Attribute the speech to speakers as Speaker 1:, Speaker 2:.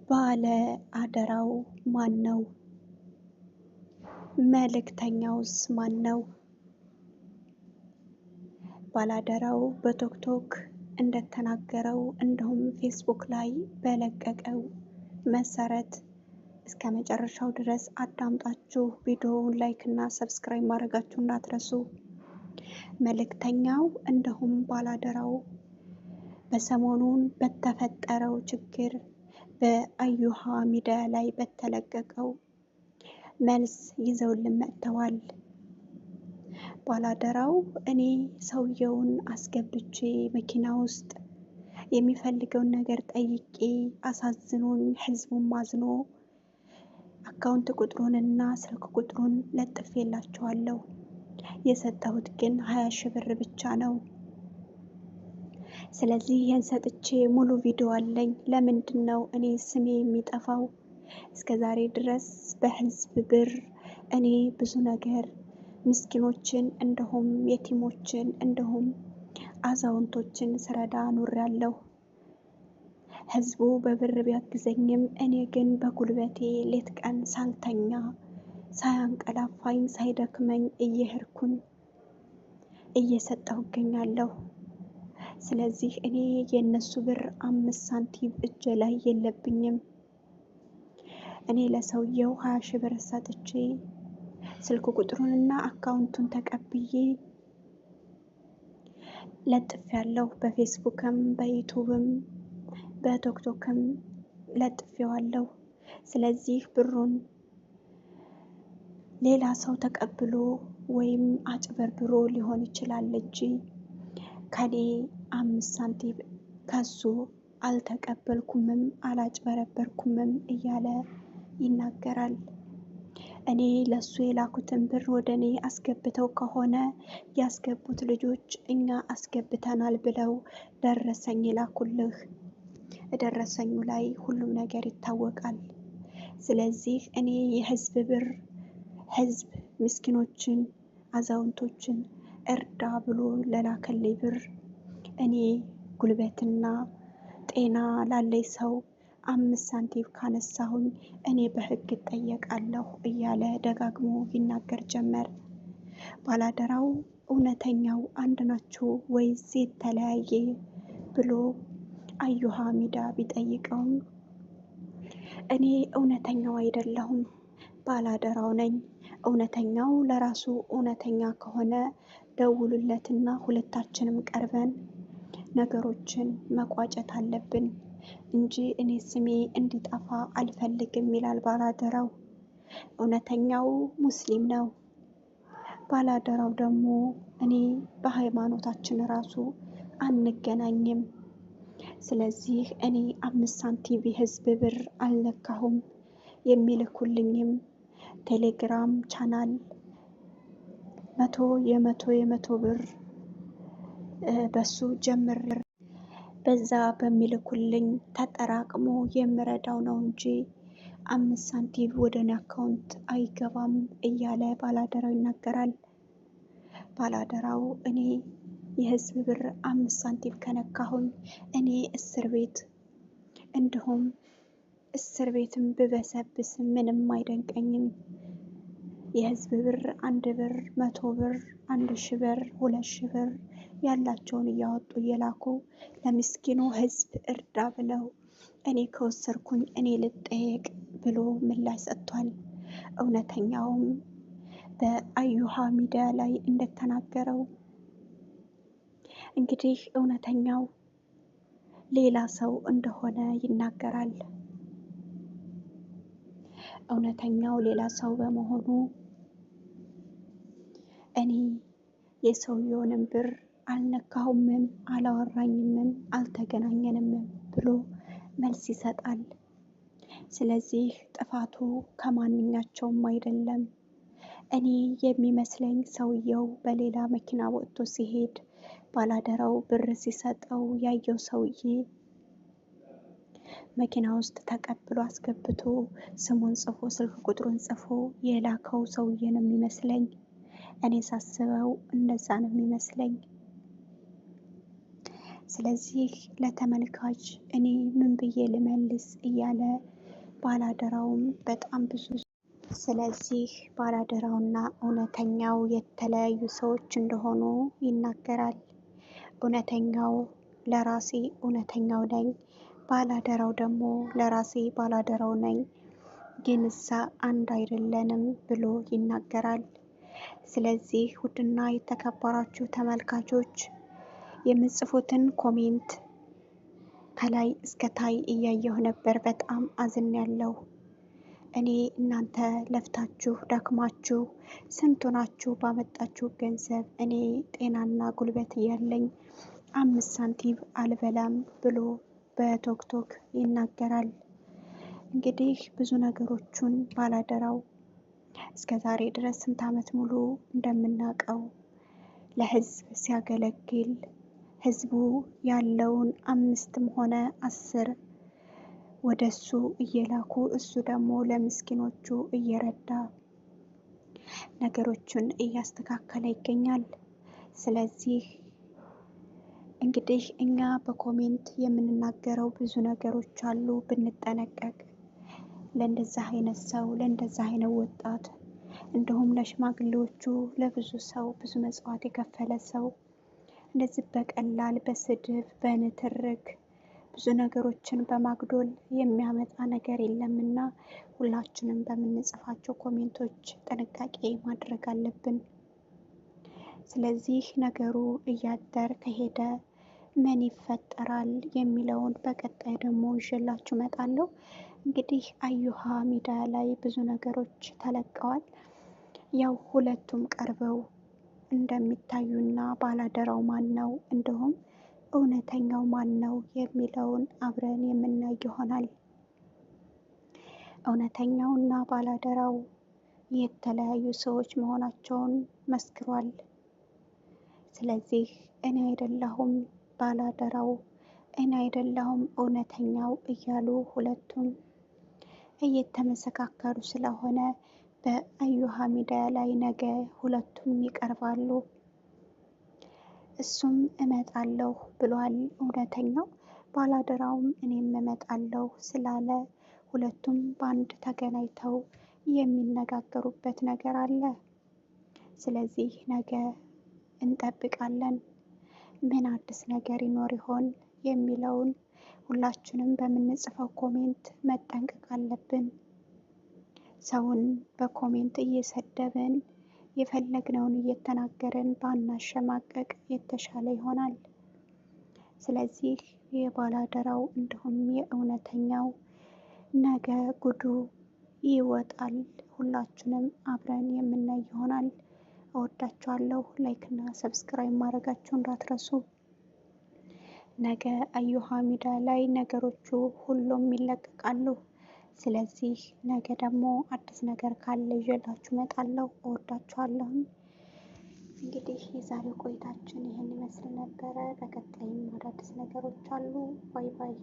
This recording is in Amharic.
Speaker 1: ባለ አደራው ማን ነው? መልእክተኛውስ ማን ነው? ባላደራው በቶክቶክ እንደተናገረው እንዲሁም ፌስቡክ ላይ በለቀቀው መሰረት እስከ መጨረሻው ድረስ አዳምጣችሁ ቪዲዮውን ላይክ እና ሰብስክራይብ ማድረጋችሁ እንዳትረሱ። መልእክተኛው እንዲሁም ባላደራው በሰሞኑን በተፈጠረው ችግር በአዩሃ ሚዲያ ላይ በተለቀቀው መልስ ይዘውልን መጥተዋል። ባላደራው እኔ ሰውየውን አስገብቼ መኪና ውስጥ የሚፈልገውን ነገር ጠይቄ አሳዝኖኝ ህዝቡን ማዝኖ አካውንት ቁጥሩንና ስልክ ቁጥሩን ለጥፌላቸዋለሁ። የሰጠሁት ግን 20 ሺህ ብር ብቻ ነው። ስለዚህ ይህን ሰጥቼ ሙሉ ቪዲዮ አለኝ። ለምንድን ነው እኔ ስሜ የሚጠፋው? እስከ ዛሬ ድረስ በህዝብ ብር እኔ ብዙ ነገር ምስኪኖችን እንዲሁም የቲሞችን እንዲሁም አዛውንቶችን ስረዳ ኑሬያለሁ። ህዝቡ በብር ቢያግዘኝም እኔ ግን በጉልበቴ ሌት ቀን ሳልተኛ ሳያንቀላፋኝ ሳይደክመኝ እየሄድኩኝ እየሰጠሁ እገኛለሁ። ስለዚህ እኔ የነሱ ብር 5 ሳንቲም እጄ ላይ የለብኝም። እኔ ለሰውየው 20 ሺህ ብር ሰጥቼ ስልክ ቁጥሩንና አካውንቱን ተቀብዬ ለጥፌያለሁ። በፌስቡክም በዩቱብም በቶክቶክም ለጥፌዋለሁ። ስለዚህ ብሩን ሌላ ሰው ተቀብሎ ወይም አጭበርብሮ ሊሆን ይችላል እንጂ ከኔ 5 ሳንቲም ከሱ አልተቀበልኩምም አላጭበረበርኩምም እያለ ይናገራል። እኔ ለሱ የላኩትን ብር ወደ እኔ አስገብተው ከሆነ ያስገቡት ልጆች እኛ አስገብተናል ብለው ደረሰኝ ይላኩልህ። ደረሰኙ ላይ ሁሉም ነገር ይታወቃል። ስለዚህ እኔ የህዝብ ብር ህዝብ ምስኪኖችን አዛውንቶችን እርዳ ብሎ ለላከልኝ ብር እኔ ጉልበትና ጤና ላለኝ ሰው 5 ሳንቲም ካነሳሁኝ እኔ በህግ እጠየቃለሁ እያለ ደጋግሞ ይናገር ጀመር። ባላደራው እውነተኛው አንድ ናችሁ ወይስ የተለያየ ብሎ አዩሃ ሚዲያ ቢጠይቀውም እኔ እውነተኛው አይደለሁም ባላደራው ነኝ። እውነተኛው ለራሱ እውነተኛ ከሆነ ደውሉለትና ሁለታችንም ቀርበን ነገሮችን መቋጨት አለብን እንጂ እኔ ስሜ እንዲጠፋ አልፈልግም ይላል ባላደራው። እውነተኛው ሙስሊም ነው። ባላደራው ደግሞ እኔ በሃይማኖታችን ራሱ አንገናኝም። ስለዚህ እኔ 5 ሳንቲም የህዝብ ብር አልነካሁም። የሚልኩልኝም ቴሌግራም ቻናል የመቶ ብር በሱ ጀምር በዛ በሚልኩልኝ ተጠራቅሞ የምረዳው ነው እንጂ 5 ሳንቲም ወደ እኔ አካውንት አይገባም እያለ ባላደራው ይናገራል። ባላደራው እኔ የህዝብ ብር 5 ሳንቲም ከነካሁኝ እኔ እስር ቤት እንዲሁም እስር ቤትም ብበሰብስ ምንም አይደንቀኝም። የህዝብ ብር 1 ብር 100 ብር 1000 ብር 2000 ብር ያላቸውን እያወጡ እየላኩ ለምስኪኑ ህዝብ እርዳ ብለው እኔ ከወሰድኩኝ እኔ ልጠየቅ ብሎ ምላሽ ሰጥቷል። እውነተኛውም በአዩሃ ሚዲያ ላይ እንደተናገረው እንግዲህ እውነተኛው ሌላ ሰው እንደሆነ ይናገራል። እውነተኛው ሌላ ሰው በመሆኑ እኔ የሰውየውንም ብር አልነካሁምም አላወራኝምም አልተገናኘንምም ብሎ መልስ ይሰጣል። ስለዚህ ጥፋቱ ከማንኛቸውም አይደለም። እኔ የሚመስለኝ ሰውየው በሌላ መኪና ወጥቶ ሲሄድ ባላደራው ብር ሲሰጠው ያየው ሰውዬ መኪና ውስጥ ተቀብሎ አስገብቶ ስሙን ጽፎ ስልክ ቁጥሩን ጽፎ የላከው ሰውዬ ነው የሚመስለኝ። እኔ ሳስበው እንደዛ ነው የሚመስለኝ። ስለዚህ ለተመልካች እኔ ምን ብዬ ልመልስ እያለ ባላደራውም በጣም ብዙ። ስለዚህ ባላደራውና እውነተኛው የተለያዩ ሰዎች እንደሆኑ ይናገራል። እውነተኛው ለራሴ እውነተኛው ነኝ፣ ባላደራው ደግሞ ለራሴ ባላደራው ነኝ፣ ግን እሳ አንድ አይደለንም ብሎ ይናገራል። ስለዚህ ውድና የተከበራችሁ ተመልካቾች የምጽፉትን ኮሜንት ከላይ እስከታይ እያየሁ ነበር። በጣም አዝኛለሁ። እኔ እናንተ ለፍታችሁ ደክማችሁ ስንቱናችሁ ባመጣችሁ ገንዘብ እኔ ጤናና ጉልበት እያለኝ 5 ሳንቲም አልበላም ብሎ በቶክቶክ ይናገራል። እንግዲህ ብዙ ነገሮቹን ባላደራው እስከ ዛሬ ድረስ ስንት ዓመት ሙሉ እንደምናውቀው ለህዝብ ሲያገለግል ህዝቡ ያለውን 5ም ሆነ 10 ወደሱ እየላኩ እሱ ደግሞ ለምስኪኖቹ እየረዳ ነገሮችን እያስተካከለ ይገኛል። ስለዚህ እንግዲህ እኛ በኮሜንት የምንናገረው ብዙ ነገሮች አሉ። ብንጠነቀቅ ለእንደዚህ አይነት ሰው ለእንደዚህ አይነት ወጣት እንዲሁም ለሽማግሌዎቹ ለብዙ ሰው ብዙ መጽዋዕት የከፈለ ሰው እንደዚህ በቀላል በስድብ በንትርክ ብዙ ነገሮችን በማግዶል የሚያመጣ ነገር የለምና ሁላችንም በምንጽፋቸው ኮሜንቶች ጥንቃቄ ማድረግ አለብን። ስለዚህ ነገሩ እያደር ከሄደ ምን ይፈጠራል የሚለውን በቀጣይ ደግሞ ይዤላችሁ እመጣለሁ። እንግዲህ አዩሃ ሚዲያ ላይ ብዙ ነገሮች ተለቀዋል። ያው ሁለቱም ቀርበው እንደሚታዩና ባላደራው ማን ነው እንዲሁም እውነተኛው ማን ነው የሚለውን አብረን የምናይ ይሆናል። እውነተኛውና ባላደራው የተለያዩ ሰዎች መሆናቸውን መስክሯል። ስለዚህ እኔ አይደለሁም ባላደራው፣ እኔ አይደለሁም እውነተኛው እያሉ ሁለቱም እየተመሰካከሩ ስለሆነ በአዩሃ ሚዲያ ላይ ነገ ሁለቱም ይቀርባሉ። እሱም እመጣለሁ ብሏል እውነተኛው፣ ባላደራውም እኔም እመጣለሁ ስላለ ሁለቱም በአንድ ተገናኝተው የሚነጋገሩበት ነገር አለ። ስለዚህ ነገ እንጠብቃለን። ምን አዲስ ነገር ይኖር ይሆን የሚለውን ሁላችንም በምንጽፈው ኮሜንት መጠንቀቅ አለብን። ሰውን በኮሜንት እየሰደብን የፈለግነውን እየተናገርን ባናሸማቀቅ የተሻለ ይሆናል። ስለዚህ የባላደራው እንዲሁም የእውነተኛው ነገ ጉዱ ይወጣል። ሁላችንም አብረን የምናይ ይሆናል። እወዳችኋለሁ። ላይክ እና ሰብስክራይብ ማድረጋችሁ እንዳትረሱ። ነገ አዩሃ ሚዲያ ላይ ነገሮቹ ሁሉም ይለቀቃሉ። ስለዚህ ነገ ደግሞ አዲስ ነገር ካለ ይዤላችሁ እመጣለሁ። እወዳችኋለሁ። እንግዲህ የዛሬው ቆይታችን ይህን ይመስል ነበረ። በቀጣይም አዳዲስ ነገሮች አሉ። ባይ ባይ።